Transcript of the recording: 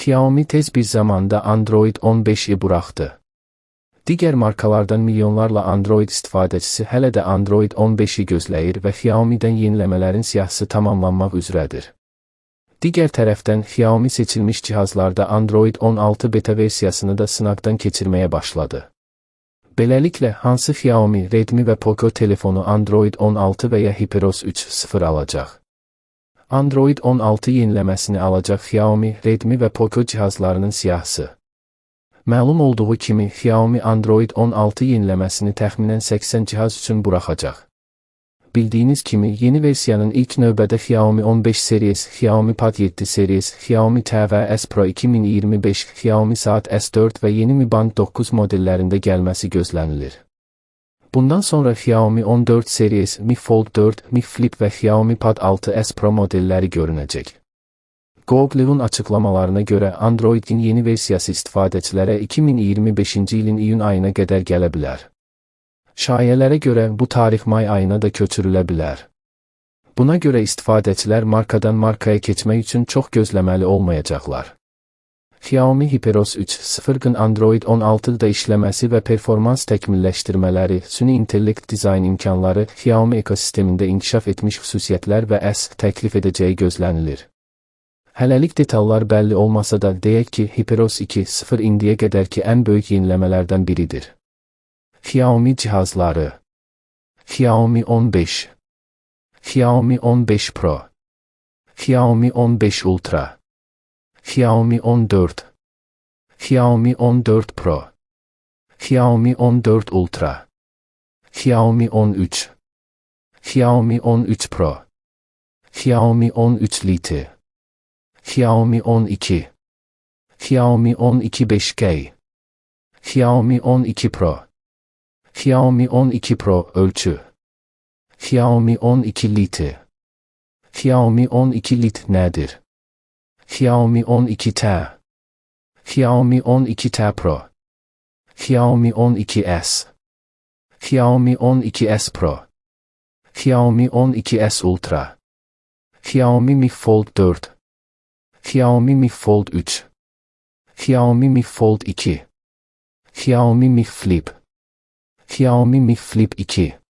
Xiaomi tez bir zamanda Android 15'i buraxdı. Digər markalardan milyonlarla Android istifadəçisi hələ də Android 15'i gözləyir və Xiaomi'dən yeniləmələrin siyahısı tamamlanmaq üzrədir. Digər tərəfdən Xiaomi seçilmiş cihazlarda Android 16 beta versiyasını da sınaqdan keçirməyə başladı. Beləliklə, hansı Xiaomi, Redmi və Poco telefonu Android 16 və ya HyperOS 3.0 alacaq? Android 16 yeniləməsini alacaq Xiaomi, Redmi və Poco cihazlarının siyahısı. Məlum olduğu kimi, Xiaomi Android 16 yeniləməsini təxminən 80 cihaz üçün buraxacaq. Bildiyiniz kimi, yeni versiyanın ilk növbədə Xiaomi 15 series, Xiaomi Pad 7 series, Xiaomi TV S Pro 2025, Xiaomi Saat S4 və yeni Mi Band 9 modellərində gəlməsi gözlənilir. Bundan sonra Xiaomi 14 series, Mi Fold 4, Mi Flip və Xiaomi Pad 6s Pro modelləri görünəcək. Google'un açıqlamalarına görə Android'in yeni versiyası istifadəçilərə 2025-ci ilin iyun ayına qədər gələ bilər. Şayələrə görə bu tarix may ayına da köçürülə bilər. Buna görə istifadəçilər markadan markaya keçmək üçün çox gözləməli olmayacaqlar. Xiaomi HyperOS 3.0'ın Android 16'da işləməsi və performans təkmilləşdirmələri, süni intellekt dizayn imkanları, Xiaomi ekosistemində inkişaf etmiş xüsusiyyətlər və təklif edəcəyi gözlənilir. Hələlik detallar bəlli olmasa da deyək ki, HyperOS 2.0 indiyə qədərki ən böyük yeniləmələrdən biridir. Xiaomi cihazları: Xiaomi 15, Xiaomi 15 Pro, Xiaomi 15 Ultra, Xiaomi 14, Xiaomi 14 Pro, Xiaomi 14 Ultra, Xiaomi 13, Xiaomi 13 Pro, Xiaomi 13 Lite, Xiaomi 12, Xiaomi 12 5G, Xiaomi 12 Pro, Xiaomi 12 Pro ölçü, Xiaomi 12 Lite, Xiaomi 12 Lite nədir? Xiaomi 12T, Xiaomi 12T Pro, Xiaomi 12S, Xiaomi 12S Pro, Xiaomi 12S Ultra, Xiaomi Mi Fold 4, Xiaomi Mi Fold 3, Xiaomi Mi Fold 2, Xiaomi Mi Flip, Xiaomi Mi Flip 2.